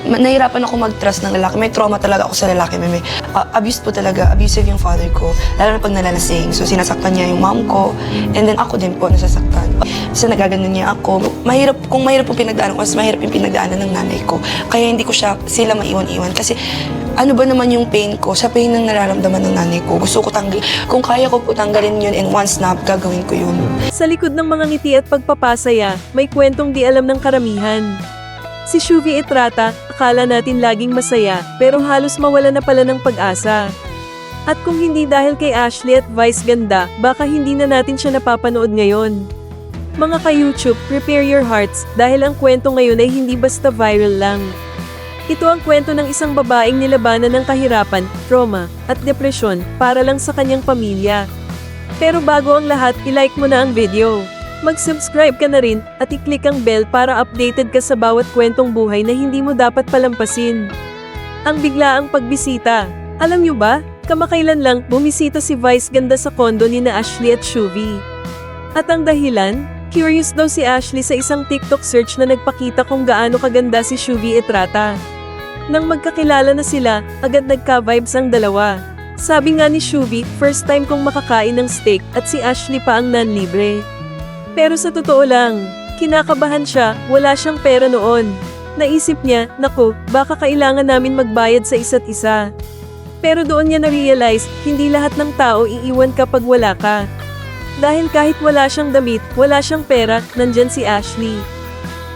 Nahirapan ako mag-trust ng lalaki. May trauma talaga ako sa lalaki. May abuse po talaga. Abusive yung father ko. Lalo na pag nalalasing. So sinasaktan niya yung mom ko. And then ako din po nasasaktan. Kasi nagaganon niya ako. Kung mahirap po pinagdaanan ko, mas mahirap yung pinagdaanan ng nanay ko. Kaya hindi ko sila maiwan-iwan. Kasi ano ba naman yung pain ko? Sa pain ng nararamdaman ng nanay ko. Gusto ko kung kaya ko po tanggalin yun in one snap, gagawin ko yun. Sa likod ng mga ngiti at pagpapasaya, may kwentong di alam ng karamihan. Si Shuvi Etrata, akala natin laging masaya, pero halos mawala na pala ng pag-asa. At kung hindi dahil kay Ashley at Vice Ganda, baka hindi na natin siya napapanood ngayon. Mga ka-YouTube, prepare your hearts, dahil ang kwento ngayon ay hindi basta viral lang. Ito ang kwento ng isang babaeng nilabanan ng kahirapan, trauma, at depresyon para lang sa kanyang pamilya. Pero bago ang lahat, i-like mo na ang video. Mag-subscribe ka na rin at i-click ang bell para updated ka sa bawat kwentong buhay na hindi mo dapat palampasin. Ang biglaang pagbisita. Alam nyo ba, kamakailan lang bumisita si Vice Ganda sa kondo ni na Ashley at Shuvi. At ang dahilan? Curious daw si Ashley sa isang TikTok search na nagpakita kung gaano kaganda si Shuvi Etrata. Nang magkakilala na sila, agad nagka-vibes ang dalawa. Sabi nga ni Shuvi, first time kong makakain ng steak at si Ashley pa ang nanlibre. Pero sa totoo lang, kinakabahan siya, wala siyang pera noon. Naisip niya, naku, baka kailangan namin magbayad sa isa't isa. Pero doon niya na-realize, hindi lahat ng tao iiwan kapag wala ka. Dahil kahit wala siyang damit, wala siyang pera, nandyan si Ashley.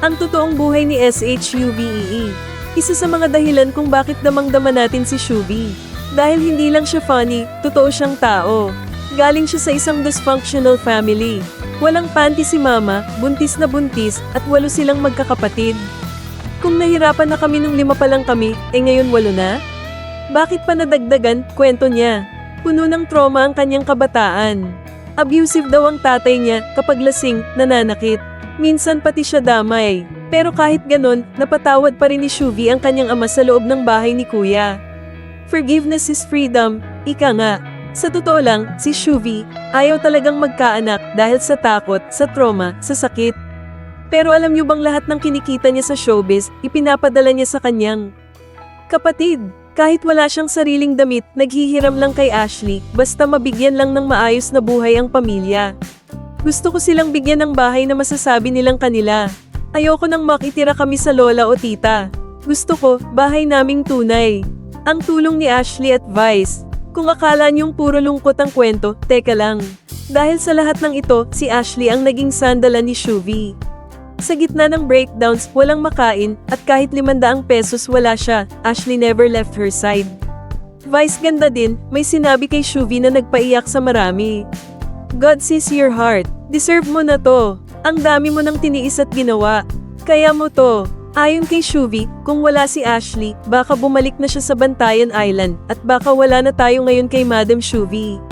Ang totoong buhay ni SHUVEE. Isa sa mga dahilan kung bakit damang-dama natin si Shuvi. Dahil hindi lang siya funny, totoo siyang tao. Galing siya sa isang dysfunctional family. Walang panty si mama, buntis na buntis, at 8 silang magkakapatid. Kung nahirapan na kami nung 5 pa lang kami, ngayon 8 na? Bakit pa nadagdagan? Kwento niya. Puno ng trauma ang kanyang kabataan. Abusive daw ang tatay niya, kapag lasing, nananakit. Minsan pati siya damay. Pero kahit ganon, napatawad pa rin ni Shuvi ang kanyang ama sa loob ng bahay ni kuya. Forgiveness is freedom, ika nga. Sa totoo lang, si Shuvi, ayaw talagang magkaanak dahil sa takot, sa trauma, sa sakit. Pero alam niyo bang lahat ng kinikita niya sa showbiz, ipinapadala niya sa kanyang kapatid. Kahit wala siyang sariling damit, naghihiram lang kay Ashley, basta mabigyan lang ng maayos na buhay ang pamilya. Gusto ko silang bigyan ng bahay na masasabi nilang kanila. Ayoko nang makitira kami sa lola o tita. Gusto ko, bahay naming tunay. Ang tulong ni Ashley at Vice. Kung akala niyong puro lungkot ang kwento, teka lang. Dahil sa lahat ng ito, si Ashley ang naging sandalan ni Shuvi. Sa gitna ng breakdowns, walang makain, at kahit 500 pesos wala siya, Ashley never left her side. Vice Ganda din, may sinabi kay Shuvi na nagpaiyak sa marami. God sees your heart. Deserve mo na to. Ang dami mo nang tiniis at ginawa. Kaya mo to. Ayon kay Shuvi, kung wala si Ashley, baka bumalik na siya sa Bantayan Island, at baka wala na tayo ngayon kay Madam Shuvi.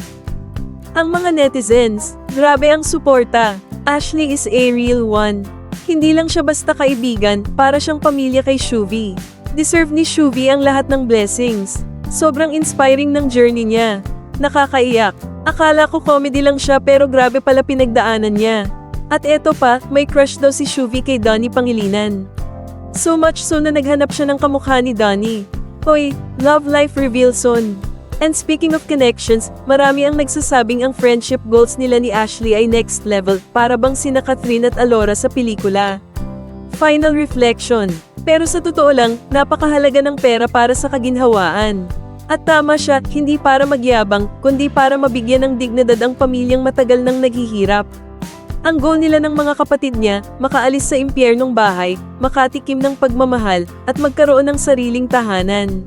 Ang mga netizens, grabe ang suporta. Ashley is a real one. Hindi lang siya basta kaibigan, para siyang pamilya kay Shuvi. Deserve ni Shuvi ang lahat ng blessings. Sobrang inspiring ng journey niya. Nakakaiyak. Akala ko comedy lang siya pero grabe pala pinagdaanan niya. At eto pa, may crush daw si Shuvi kay Donnie Pangilinan. So much so na naghanap siya ng kamukha ni Donnie. Hoy, love life reveal soon. And speaking of connections, marami ang nagsasabing ang friendship goals nila ni Ashley ay next level, para bang sina Catherine at Alora sa pelikula. Final reflection. Pero sa totoo lang, napakahalaga ng pera para sa kaginhawaan. At tama siya, hindi para magyabang, kundi para mabigyan ng dignidad ang pamilyang matagal nang naghihirap. Ang goal nila ng mga kapatid niya, makaalis sa impyernong bahay, makatikim ng pagmamahal, at magkaroon ng sariling tahanan.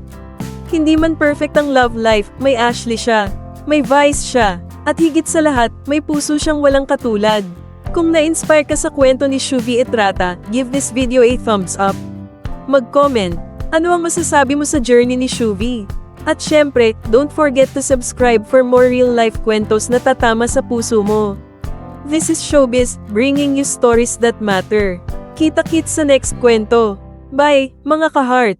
Hindi man perfect ang love life, may Ashley siya, may Vice siya, at higit sa lahat, may puso siyang walang katulad. Kung na-inspire ka sa kwento ni Shuvi Etrata, give this video a thumbs up. Mag-comment, ano ang masasabi mo sa journey ni Shuvi? At syempre, don't forget to subscribe for more real-life kwentos na tatama sa puso mo. This is Showbiz, bringing you stories that matter. Kita-kits sa next kwento. Bye, mga ka-heart!